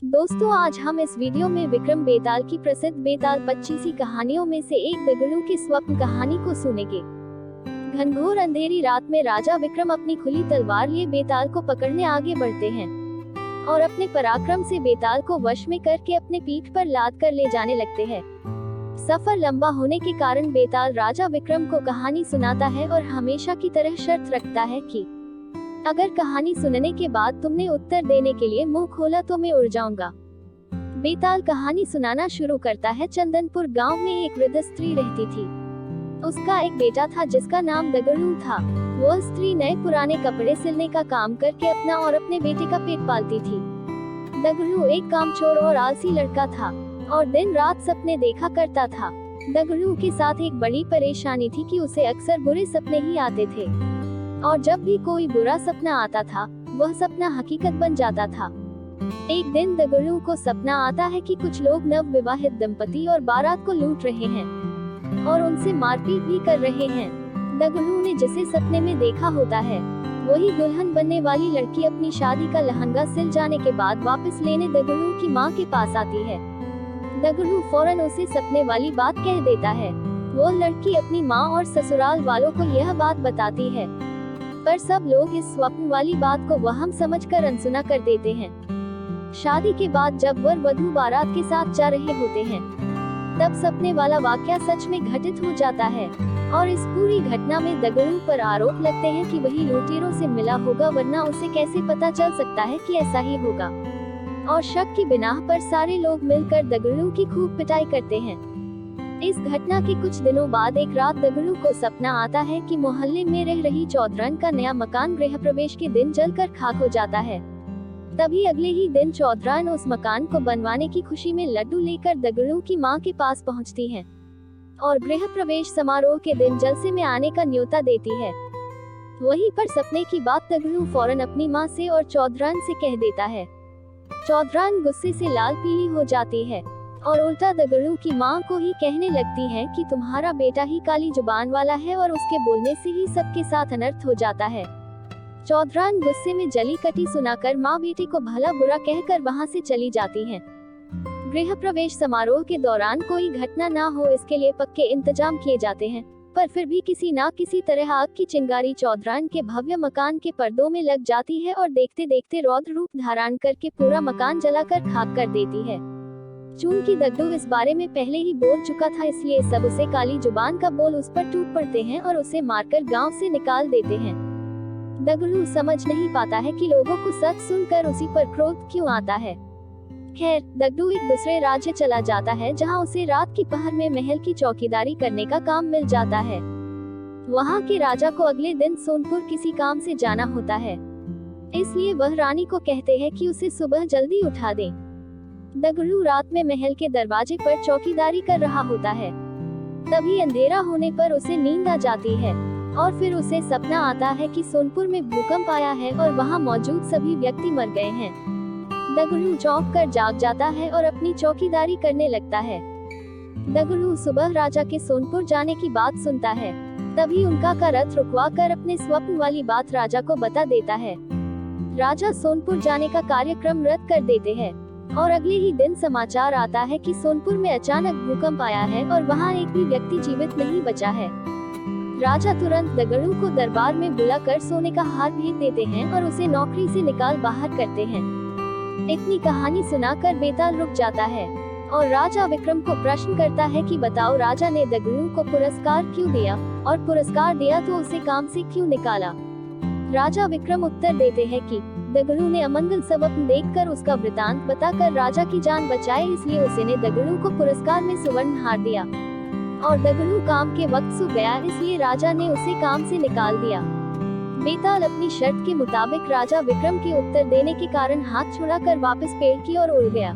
दोस्तों, आज हम इस वीडियो में विक्रम बेताल की प्रसिद्ध बेताल 25 कहानियों में से एक दगड़ू की स्वप्न कहानी को सुनेंगे। घनघोर अंधेरी रात में राजा विक्रम अपनी खुली तलवार लिए बेताल को पकड़ने आगे बढ़ते हैं और अपने पराक्रम से बेताल को वश में करके अपने पीठ पर लाद कर ले जाने लगते हैं। सफर लंबा होने के कारण बेताल राजा विक्रम को कहानी सुनाता है और हमेशा की तरह शर्त रखता है कि अगर कहानी सुनने के बाद तुमने उत्तर देने के लिए मुंह खोला तो मैं उड़ जाऊंगा। बेताल कहानी सुनाना शुरू करता है। चंदनपुर गांव में एक वृद्ध स्त्री रहती थी। उसका एक बेटा था जिसका नाम दगड़ू था। वह स्त्री नए पुराने कपड़े सिलने का काम करके अपना और अपने बेटे का पेट पालती थी। दगड़ू एक कामचोर और आलसी लड़का था और दिन रात सपने देखा करता था। दगड़ू के साथ एक बड़ी परेशानी थी कि उसे अक्सर बुरे सपने ही आते थे और जब भी कोई बुरा सपना आता था वह सपना हकीकत बन जाता था। एक दिन दगड़ू को सपना आता है कि कुछ लोग नव विवाहित दंपति और बारात को लूट रहे हैं और उनसे मारपीट भी कर रहे हैं। दगड़ू ने जिसे सपने में देखा होता है वही दुल्हन बनने वाली लड़की अपनी शादी का लहंगा सिल जाने के बाद वापस लेने दगड़ू की माँ के पास आती है। दगड़ू फौरन उसे सपने वाली बात कह देता है। वो लड़की अपनी माँ और ससुराल वालों को यह बात बताती है, पर सब लोग इस स्वप्न वाली बात को वहम समझकर अनसुना कर देते हैं। शादी के बाद जब वर वधू बारात के साथ जा रहे होते हैं तब सपने वाला वाकया सच में घटित हो जाता है और इस पूरी घटना में दगड़ू पर आरोप लगते हैं कि वही लुटेरों से मिला होगा, वरना उसे कैसे पता चल सकता है कि ऐसा ही होगा। और शक की बिनाह पर सारे लोग मिलकर दगड़ू की खूब पिटाई करते हैं। इस घटना के कुछ दिनों बाद एक रात दगड़ू को सपना आता है कि मोहल्ले में रह रही चौधरान का नया मकान गृह प्रवेश के दिन जलकर खाक हो जाता है। तभी अगले ही दिन चौधरान उस मकान को बनवाने की खुशी में लड्डू लेकर दगड़ू की मां के पास पहुंचती है और गृह प्रवेश समारोह के दिन जलसे में आने का न्योता देती है। वहीं पर सपने की बात दगड़ू फौरन अपनी मां से और चौधरान से कह देता है। चौधरान गुस्से से लाल पीली हो जाती है और उल्टा दगड़ू की मां को ही कहने लगती है कि तुम्हारा बेटा ही काली जुबान वाला है और उसके बोलने से ही सबके साथ अनर्थ हो जाता है। चौधरान गुस्से में जली कटी सुनाकर मां बेटे को भला बुरा कहकर वहां से चली जाती है। गृह प्रवेश समारोह के दौरान कोई घटना ना हो इसके लिए पक्के इंतजाम किए जाते हैं, पर फिर भी किसी ना किसी तरह आग की चिंगारी चौधरान के भव्य मकान के पर्दों में लग जाती है और देखते देखते रौद्र रूप धारण करके पूरा मकान जलाकर खाक कर देती है। चूंकि दगड़ू इस बारे में पहले ही बोल चुका था, इसलिए सब उसे काली जुबान का बोल उस पर टूट पड़ते हैं और उसे मारकर गांव से निकाल देते हैं। दगड़ू समझ नहीं पाता है कि लोगों को सच सुनकर उसी पर क्रोध क्यों आता है। खैर, दगड़ू एक दूसरे राज्य चला जाता है जहां उसे रात की पहर में महल की चौकीदारी करने का काम मिल जाता है। वहां के राजा को अगले दिन सोनपुर किसी काम से जाना होता है, इसलिए वह रानी को कहते हैं कि उसे सुबह जल्दी उठा दें। दगड़ू रात में महल के दरवाजे पर चौकीदारी कर रहा होता है। तभी अंधेरा होने पर उसे नींद आ जाती है और फिर उसे सपना आता है कि सोनपुर में भूकंप आया है और वहां मौजूद सभी व्यक्ति मर गए हैं। दगड़ू चौंक कर जाग जाता है और अपनी चौकीदारी करने लगता है। दगड़ू सुबह राजा के सोनपुर जाने की बात सुनता है। तभी उनका का रथ रुकवा कर अपने स्वप्न वाली बात राजा को बता देता है। राजा सोनपुर जाने का कार्यक्रम रद्द कर देते हैं और अगले ही दिन समाचार आता है कि सोनपुर में अचानक भूकंप आया है और वहां एक भी व्यक्ति जीवित नहीं बचा है। राजा तुरंत दगड़ू को दरबार में बुलाकर सोने का हार भेज देते हैं और उसे नौकरी से निकाल बाहर करते हैं। इतनी कहानी सुनाकर बेताल रुक जाता है और राजा विक्रम को प्रश्न करता है कि बताओ, राजा ने दगड़ू को पुरस्कार क्यों दिया और पुरस्कार दिया तो उसे काम से क्यों निकाला। राजा विक्रम उत्तर देते हैं कि दगड़ू ने अमंगल स्वप्न देखकर उसका वृतांत बताकर राजा की जान बचाई, इसलिए उसने दगड़ू को पुरस्कार में सुवर्ण हार दिया और दगड़ू काम के वक्त सो गया, इसलिए राजा ने उसे काम से निकाल दिया। बेताल अपनी शर्त के मुताबिक राजा विक्रम के उत्तर देने के कारण हाथ छुड़ाकर वापस पेड़ की ओर उड़ गया।